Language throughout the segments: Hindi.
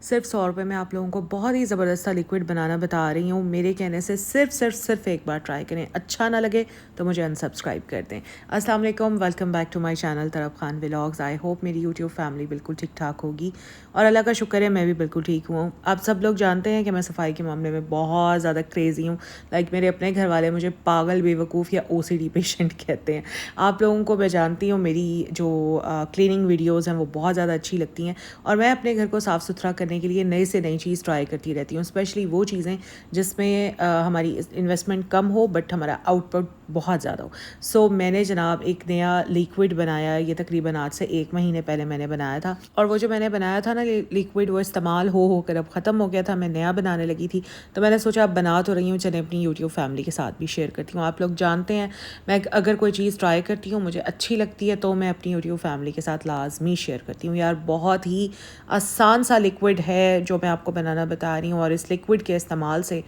सिर्फ 100 रुपये में आप लोगों को बहुत ही ज़बरदस्त लिक्विड बनाना बता रही हूँ। मेरे कहने से सिर्फ एक बार ट्राई करें, अच्छा ना लगे तो मुझे अनसब्सक्राइब कर दें। अस्सलाम वालेकुम, welcome back to my channel Taraf Khan vlogs. I hope मेरी यूट्यूब फैमिली बिल्कुल ठीक ठाक होगी और अल्लाह का शुक्र है मैं भी बिल्कुल ठीक हूँ। आप सब लोग जानते हैं कि मैं सफाई के मामले में बहुत ज़्यादा क्रेज़ी हूँ। लाइक मेरे अपने घर वाले मुझे पागल, बेवकूफ़ या OCD पेशेंट कहते हैं। आप लोगों को मैं जानती हूँ, मेरी जो क्लीनिंग वीडियोज़ हैं वो बहुत ज़्यादा अच्छी लगती हैं और मैं अपने घर को साफ़ सुथरा करने के लिए नई से नई चीज़ ट्राई करती रहती हूँ। स्पेशली वो चीज़ें जिसमें हमारी इन्वेस्टमेंट कम हो बट हमारा आउटपुट बहुत ज़्यादा हो। सो मैंने जनाब एक नया लिक्विड बनाया। ये तकरीबन आज से 1 महीने पहले मैंने बनाया था और वो जो मैंने बनाया था ना लिक्विड, वो इस्तेमाल हो कर अब ख़त्म हो गया था। मैं नया बनाने लगी थी तो मैंने सोचा अब बना तो रही हूँ, चले अपनी यूट्यूब फैमिली के साथ भी शेयर करती हूँ। आप लोग जानते हैं मैं अगर कोई चीज़ ट्राई करती हूँ, मुझे अच्छी लगती है तो मैं अपनी यूट्यूब फैमिली के साथ लाजमी शेयर करती हूँ। यार बहुत ही आसान सा लिक्विड है जो मैं आपको बनाना बता रही हूँ और इस लिक्विड के इस्तेमाल से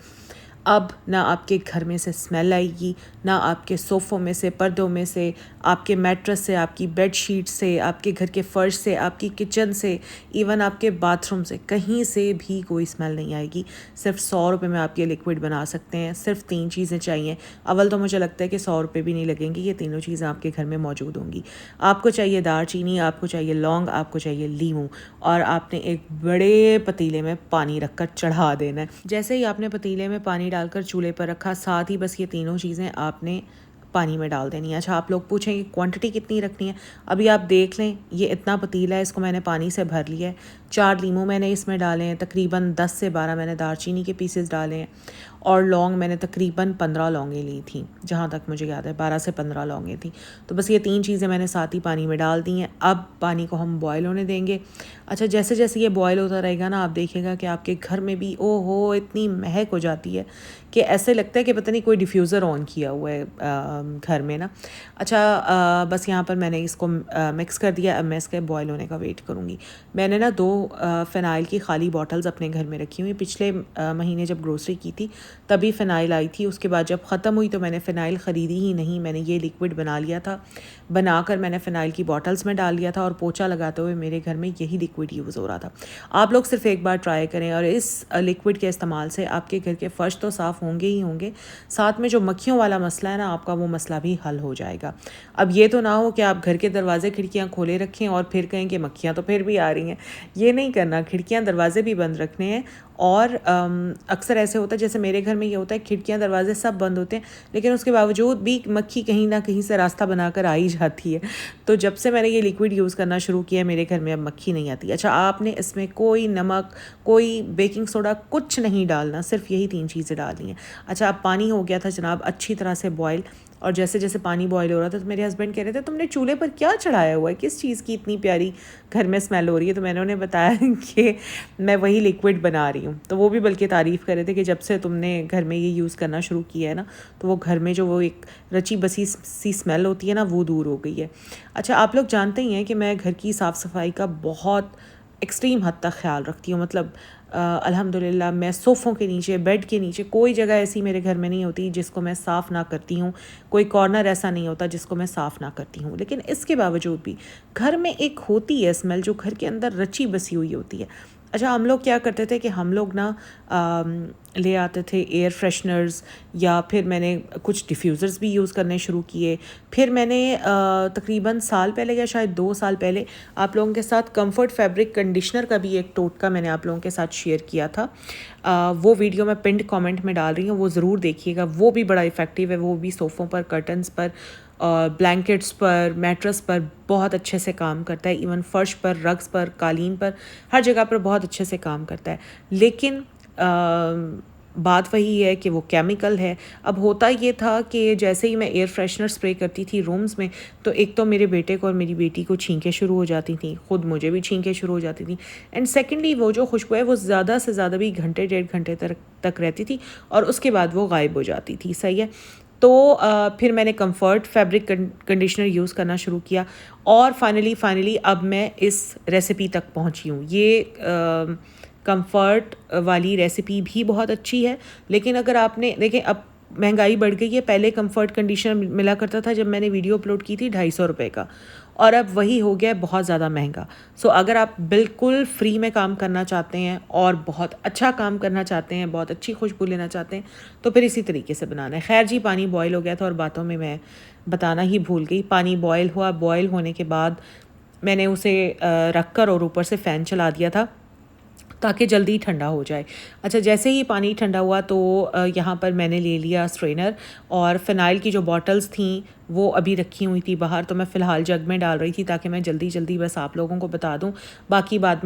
अब ना आपके घर में से स्मेल आएगी, ना आपके सोफ़ों में से, पर्दों में से, आपके मैट्रेस से, आपकी बेड शीट से, आपके घर के फ़र्श से, आपकी किचन से, इवन आपके बाथरूम से, कहीं से भी कोई स्मेल नहीं आएगी। सिर्फ 100 रुपये में आप ये लिक्विड बना सकते हैं। सिर्फ 3 चीज़ें चाहिए। अव्वल तो मुझे लगता है कि 100 रुपये भी नहीं लगेंगे, ये तीनों चीज़ें आपके घर में मौजूद होंगी। आपको चाहिए दालचीनी, आपको चाहिए लौंग, आपको चाहिए लीमू और आपने एक बड़े पतीले में पानी रखकर चढ़ा देना है। जैसे ही आपने पतीले में पानी डालकर चूल्हे पर रखा, साथ ही बस ये तीनों चीज़ें आपने पानी में डाल देनी है। अच्छा, आप लोग पूछेंगे क्वांटिटी कितनी रखनी है। अभी आप देख लें, ये इतना पतीला है, इसको मैंने पानी से भर लिया है। 4 लीमू मैंने इसमें डाले हैं, तकरीबन 10 से 12 मैंने दालचीनी के पीसेस डाले हैं और लौंग मैंने तकरीबन 15 लौंगें ली थी, जहाँ तक मुझे याद है 12 से 15 लौंगें थी। तो बस ये 3 चीज़ें मैंने साथ ही पानी में डाल दी हैं। अब पानी को हम बॉयल होने देंगे। अच्छा, जैसे जैसे ये बॉयल होता रहेगा ना, आप देखिएगा कि आपके घर में भी ओहो इतनी महक हो जाती है कि ऐसे लगता है कि पता नहीं कोई डिफ्यूज़र ऑन किया हुआ है घर में ना। अच्छा, बस यहाँ पर मैंने इसको मिक्स कर दिया। अब मैं इसके बॉयल होने का वेट करूँगी। मैंने ना 2 फ़िनाइल की खाली बॉटल्स अपने घर में रखी हुई। पिछले महीने जब ग्रोसरी की थी तभी फ़िनाइल आई थी। उसके बाद जब ख़त्म हुई तो मैंने फ़िनाइल ख़रीदी ही नहीं। मैंने ये लिक्विड बना लिया था। बनाकर मैंने फ़िनाइल की बॉटल्स में डाल लिया था और पोछा लगाते हुए मेरे घर में यही लिक्विड यूज़ हो रहा था। आप लोग सिर्फ एक बार ट्राई करें और इस लिक्विड के इस्तेमाल से आपके घर के फ़र्श तो साफ़ होंगे ही होंगे, साथ में जो मक्खियों वाला मसला है ना आपका, वो मसला भी हल हो जाएगा। अब ये तो ना हो कि आप घर के दरवाजे खिड़कियाँ खोले रखें और फिर कहें कि मक्खियाँ तो फिर भी आ रही हैं। ये नहीं करना, खिड़कियाँ दरवाजे भी बंद रखने हैं। और अक्सर ऐसे होता है, जैसे मेरे घर में ये होता है, खिड़कियाँ दरवाजे सब बंद होते हैं लेकिन उसके बावजूद भी मक्खी कहीं ना कहीं से रास्ता बनाकर आ ही जाती है। तो जब से मैंने ये लिक्विड यूज़ करना शुरू किया, मेरे घर में अब मक्खी नहीं आती। अच्छा, आपने इसमें कोई नमक, कोई बेकिंग सोडा कुछ नहीं डालना, सिर्फ यही 3 चीज़ें डालनी है। अच्छा, अब पानी हो गया था जनाब अच्छी तरह से बॉयल और जैसे जैसे पानी बॉयल हो रहा था तो मेरे हस्बैंड कह रहे थे तुमने चूल्हे पर क्या चढ़ाया हुआ है, किस चीज़ की इतनी प्यारी घर में स्मेल हो रही है। तो मैंने उन्हें बताया कि मैं वही लिक्विड बना रही हूँ। तो वो भी बल्कि तारीफ़ कर रहे थे कि जब से तुमने घर में ये यूज़ करना शुरू किया है ना, तो वो घर में जो वो एक रची बसी सी स्मेल होती है ना, वो दूर हो गई है। अच्छा, आप लोग जानते ही हैं कि मैं घर की साफ़ सफाई का बहुत एक्सट्रीम हद तक ख्याल रखती हूँ। मतलब अल्हम्दुलिल्लाह मैं सोफ़ों के नीचे, बेड के नीचे, कोई जगह ऐसी मेरे घर में नहीं होती जिसको मैं साफ़ ना करती हूँ। कोई कॉर्नर ऐसा नहीं होता जिसको मैं साफ़ ना करती हूँ। लेकिन इसके बावजूद भी घर में एक होती है स्मेल जो घर के अंदर रची बसी हुई होती है। अच्छा, हम लोग क्या करते थे कि हम लोग ना ले आते थे एयर फ्रेशनर्स, या फिर मैंने कुछ डिफ्यूज़र्स भी यूज़ करने शुरू किए। फिर मैंने तकरीबन साल पहले या शायद 2 साल पहले आप लोगों के साथ कंफर्ट फैब्रिक कंडीशनर का भी एक टोटका मैंने आप लोगों के साथ शेयर किया था। वो वीडियो मैं पिंड कमेंट में डाल रही हूँ, वो ज़रूर देखिएगा। वो भी बड़ा इफ़ेक्टिव है। वो भी सोफ़ों पर, कर्टन्स पर, ब्लैंकेट्स पर, मैट्रेस पर बहुत अच्छे से काम करता है। इवन फ़र्श पर, रग्स पर, कालीन पर, हर जगह पर बहुत अच्छे से काम करता है। लेकिन बात वही है कि वो केमिकल है। अब होता ये था कि जैसे ही मैं एयर फ्रेशनर स्प्रे करती थी रूम्स में, तो एक तो मेरे बेटे को और मेरी बेटी को छींकें शुरू हो जाती थी, ख़ुद मुझे भी छींकें शुरू हो जाती थी। एंड सेकेंडली वो जो खुशबू है वो ज़्यादा से ज़्यादा भी घंटे 1.5 घंटे तक रहती थी और उसके बाद वो गायब हो जाती थी। सही है। तो फिर मैंने कंफर्ट फैब्रिक कंडीशनर यूज़ करना शुरू किया और फाइनली अब मैं इस रेसिपी तक पहुंची हूँ। ये कंफर्ट वाली रेसिपी भी बहुत अच्छी है। लेकिन अगर आपने देखें, अब महंगाई बढ़ गई है। पहले कंफर्ट कंडीशनर मिला करता था जब मैंने वीडियो अपलोड की थी 250 रुपये का, और अब वही हो गया है बहुत ज़्यादा महंगा। सो अगर आप बिल्कुल फ्री में काम करना चाहते हैं और बहुत अच्छा काम करना चाहते हैं, बहुत अच्छी खुशबू लेना चाहते हैं, तो फिर इसी तरीके से बनाना है। खैर जी, पानी बॉयल हो गया था और बातों में मैं बताना ही भूल गई। पानी बॉयल हुआ, बॉयल होने के बाद मैंने उसे रख कर और ऊपर से फ़ैन चला दिया था ताकि जल्दी ठंडा हो जाए। अच्छा, जैसे ही पानी ठंडा हुआ तो यहाँ पर मैंने ले लिया स्ट्रेनर, और फ़िनाइल की जो बॉटल्स थी वो अभी रखी हुई थी बाहर, तो मैं फ़िलहाल जग में डाल रही थी ताकि मैं जल्दी जल्दी बस आप लोगों को बता दूँ। बाकी बाद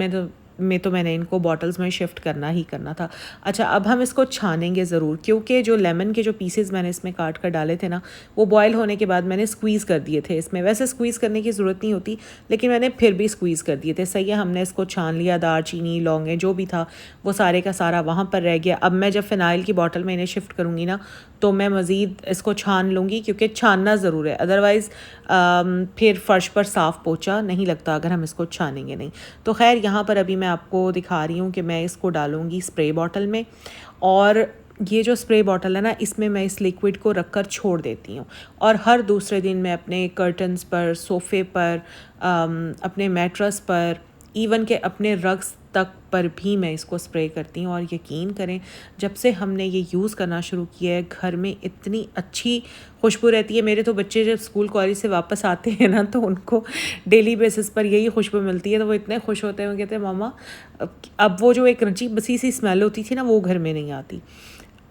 में तो मैंने इनको बॉटल्स में शिफ्ट करना ही करना था। अच्छा, अब हम इसको छानेंगे ज़रूर, क्योंकि जो लेमन के जो पीसेस मैंने इसमें काट कर डाले थे ना, वो बॉयल होने के बाद मैंने स्क्वीज़ कर दिए थे इसमें। वैसे स्क्वीज़ करने की ज़रूरत नहीं होती, लेकिन मैंने फिर भी स्क्वीज़ कर दिए थे। सही है, हमने इसको छान लिया। दालचीनी, लौंगे जो भी था वो सारे का सारा वहाँ पर रह गया। अब मैं जब फ़िनाइल की बॉटल में इन्हें शिफ्ट करूँगी ना, तो मैं मज़ीद इसको छान लूँगी, क्योंकि छानना ज़रूर है, अदरवाइज़ फिर फ़र्श पर साफ़ पोछा नहीं लगता अगर हम इसको छानेंगे नहीं। तो खैर, यहाँ पर अभी मैं आपको दिखा रही हूँ कि मैं इसको डालूँगी स्प्रे बॉटल में, और ये जो स्प्रे बॉटल है ना, इसमें मैं इस लिक्विड को रख कर छोड़ देती हूँ, और हर दूसरे दिन मैं अपने कर्टन्स पर, सोफ़े पर, अपने मैट्रेस पर, इवन के अपने रग्स तक पर भी मैं इसको स्प्रे करती हूँ। और यकीन करें, जब से हमने ये यूज़ करना शुरू किया है, घर में इतनी अच्छी खुशबू रहती है। मेरे तो बच्चे जब स्कूल कॉलेज से वापस आते हैं ना, तो उनको डेली बेसिस पर यही खुशबू मिलती है, तो वो इतने खुश होते हैं। वो कहते हैं, मामा अब वो जो एक अजीब बसी सी स्मेल होती थी ना, वो घर में नहीं आती।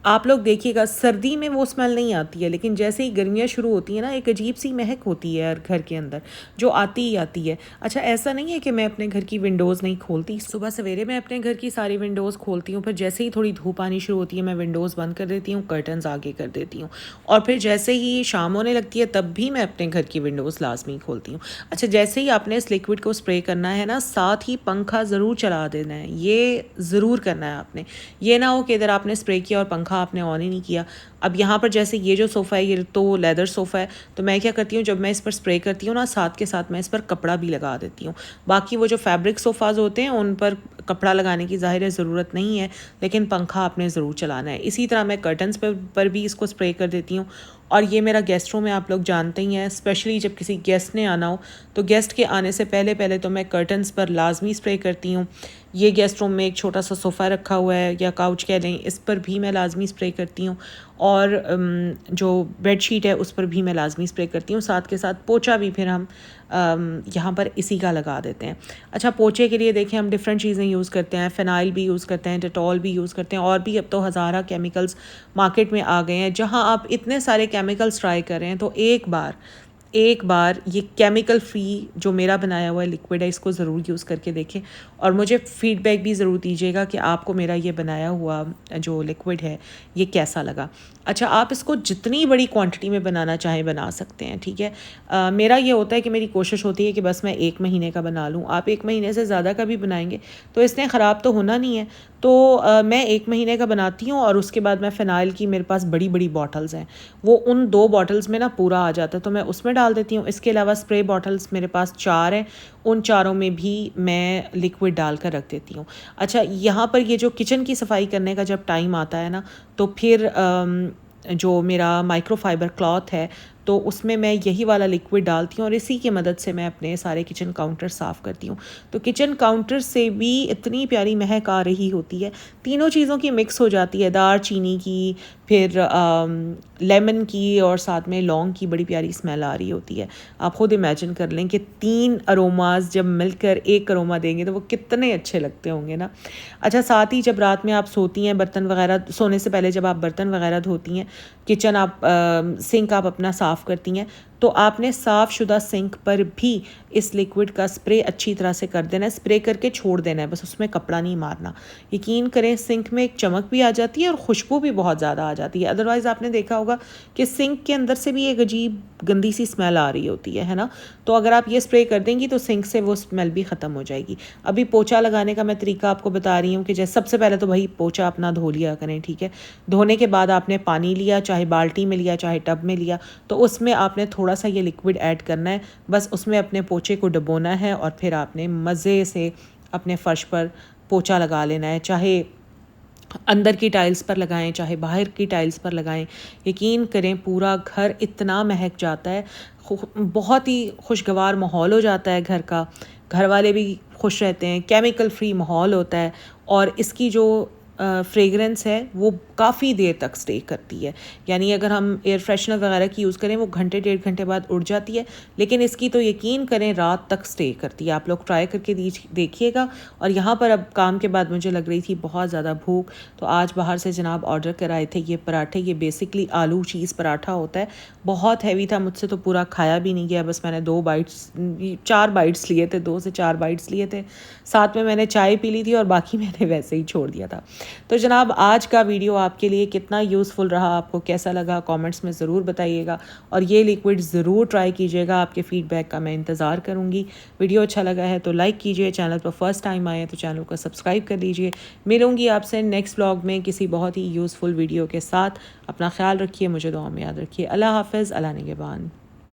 आप लोग देखिएगा, सर्दी में वो स्मेल नहीं आती है, लेकिन जैसे ही गर्मियाँ शुरू होती हैं ना, एक अजीब सी महक होती है यार घर के अंदर, जो आती ही आती है। अच्छा, ऐसा नहीं है कि मैं अपने घर की विंडोज़ नहीं खोलती। सुबह सवेरे मैं अपने घर की सारी विंडोज़ खोलती हूँ, फिर जैसे ही थोड़ी धूप आनी शुरू होती है, मैं विंडोज़ बंद कर देती हूँ, कर्टन्स आगे कर देती हूँ, और फिर जैसे ही शाम होने लगती है, तब भी मैं अपने घर की विंडोज़ लाजमी खोलती हूँ। अच्छा, जैसे ही आपने इस लिक्विड को स्प्रे करना है ना, साथ ही पंखा ज़रूर चला देना है, ये ज़रूर करना है आपने। ये ना हो कि इधर आपने स्प्रे किया और पंखा आपने ऑन ही नहीं किया। अब यहाँ पर जैसे ये जो सोफ़ा है, ये तो लेदर सोफ़ा है, तो मैं क्या करती हूँ, जब मैं इस पर स्प्रे करती हूँ ना, साथ के साथ मैं इस पर कपड़ा भी लगा देती हूँ। बाकी वो जो फैब्रिक सोफ़ाज़ होते हैं, उन पर कपड़ा लगाने की ज़ाहिर है ज़रूरत नहीं है, लेकिन पंखा आपने ज़रूर चलाना है। इसी तरह मैं कर्टन्स पर भी इसको स्प्रे कर देती हूँ। और ये मेरा गेस्ट रूम है, आप लोग जानते ही हैं, स्पेशली जब किसी गेस्ट ने आना हो, तो गेस्ट के आने से पहले पहले तो मैं कर्टन्स पर लाजमी स्प्रे करती हूँ। ये गेस्ट रूम में एक छोटा सा सोफ़ा रखा हुआ है, या काउच कह लें, इस पर भी मैं लाजमी स्प्रे करती हूँ, और जो बेडशीट है उस पर भी मैं लाजमी स्प्रे करती हूँ। साथ के साथ पोछा भी फिर हम यहाँ पर इसी का लगा देते हैं। अच्छा, पोछे के लिए देखें, हम डिफरेंट चीज़ें यूज़ करते हैं, फ़िनाइल भी यूज़ करते हैं, डेटॉल भी यूज़ करते हैं, और भी अब तो हज़ारा केमिकल्स मार्केट में आ गए हैं। जहाँ आप इतने सारे केमिकल्स ट्राई कर रहे हैं, तो एक बार ये केमिकल फ्री जो मेरा बनाया हुआ लिक्विड है, इसको ज़रूर यूज़ करके देखें, और मुझे फ़ीडबैक भी ज़रूर दीजिएगा कि आपको मेरा ये बनाया हुआ जो लिक्विड है ये कैसा लगा। अच्छा, आप इसको जितनी बड़ी क्वांटिटी में बनाना चाहें बना सकते हैं, ठीक है। मेरा ये होता है कि मेरी कोशिश होती है कि बस मैं 1 महीने का बना लूँ। आप 1 महीने से ज़्यादा का भी बनाएंगे तो इसने ख़राब तो होना नहीं है। तो मैं 1 महीने का बनाती हूँ, और उसके बाद मैं फ़िनाइल की, मेरे पास बड़ी बड़ी बॉटल्स हैं, वो उन 2 बॉटल्स में ना पूरा आ जाता है, तो मैं उसमें डाल देती हूँ। इसके अलावा स्प्रे बॉटल्स मेरे पास 4 हैं, उन चारों में भी मैं लिक्विड डाल कर रख देती हूँ। अच्छा, यहाँ पर ये जो किचन की सफाई करने का जब टाइम आता है ना, तो फिर जो मेरा माइक्रोफाइबर क्लॉथ है, तो उसमें मैं यही वाला लिक्विड डालती हूँ, और इसी की मदद से मैं अपने सारे किचन काउंटर साफ़ करती हूँ। तो किचन काउंटर से भी इतनी प्यारी महक आ रही होती है, तीनों चीज़ों की मिक्स हो जाती है, दालचीनी की, फिर लेमन की, और साथ में लौंग की बड़ी प्यारी स्मेल आ रही होती है। आप खुद इमेजिन कर लें कि 3 अरोमाज जब मिलकर एक अरोमा देंगे तो वो कितने अच्छे लगते होंगे ना। अच्छा, साथ ही जब रात में आप सोती हैं, बर्तन वगैरह, सोने से पहले जब आप बर्तन वगैरह धोती हैं, किचन आप सिंक आप अपना साफ़ करती हैं, तो आपने साफ़ शुदा सिंक पर भी इस लिक्विड का स्प्रे अच्छी तरह से कर देना है। स्प्रे करके छोड़ देना है, बस उसमें कपड़ा नहीं मारना। यकीन करें, सिंक में एक चमक भी आ जाती है और खुशबू भी बहुत ज़्यादा आ जाती है। अदरवाइज़ आपने देखा होगा कि सिंक के अंदर से भी एक अजीब गंदी सी स्मेल आ रही होती है ना। तो अगर आप ये स्प्रे कर देंगी तो सिंक से वो स्मेल भी ख़त्म हो जाएगी। अभी पोछा लगाने का मैं तरीका आपको बता रही हूँ कि जैसे सबसे पहले तो भाई पोछा अपना धो लिया करें, ठीक है। धोने के बाद आपने पानी लिया, चाहे बाल्टी में लिया चाहे टब में लिया, तो उसमें आपने थोड़ा सा ये लिक्विड ऐड करना है, बस उसमें अपने पोछे को डुबोना है, और फिर आपने मज़े से अपने फ़र्श पर पोछा लगा लेना है। चाहे अंदर की टाइल्स पर लगाएं चाहे बाहर की टाइल्स पर लगाएं, यकीन करें पूरा घर इतना महक जाता है, बहुत ही खुशगवार माहौल हो जाता है घर का। घर वाले भी खुश रहते हैं, केमिकल फ्री माहौल होता है और इसकी जो फ्रेगरेंस है वो काफ़ी देर तक स्टे करती है। यानी अगर हम एयर फ्रेशनर वगैरह की यूज़ करें वो घंटे 1.5 घंटे बाद उड़ जाती है, लेकिन इसकी तो यकीन करें रात तक स्टे करती है। आप लोग ट्राई करके देखिएगा। और यहाँ पर अब काम के बाद मुझे लग रही थी बहुत ज़्यादा भूख, तो आज बाहर से जनाब ऑर्डर कराए थे ये पराठे। ये बेसिकली आलू चीज़ पराठा होता है, बहुत हैवी था, मुझसे तो पूरा खाया भी नहीं गया। बस मैंने 4 बाइट्स लिए थे, 2 से 4 बाइट्स लिए थे। साथ में मैंने चाय पी ली थी और बाकी मैंने वैसे ही छोड़ दिया था। तो जनाब आज का वीडियो आपके लिए कितना यूज़फुल रहा, आपको कैसा लगा, कमेंट्स में ज़रूर बताइएगा। और ये लिक्विड ज़रूर ट्राई कीजिएगा, आपके फ़ीडबैक का मैं इंतज़ार करूँगी। वीडियो अच्छा लगा है तो लाइक कीजिए, चैनल पर फर्स्ट टाइम आए तो चैनल को सब्सक्राइब कर लीजिए। मिलूँगी आपसे नेक्स्ट व्लॉग में किसी बहुत ही यूज़फुल वीडियो के साथ। अपना ख्याल रखिए, मुझे दुआ में याद रखिए। अल्लाह हाफ़िज़, अल्लाह निगहबान।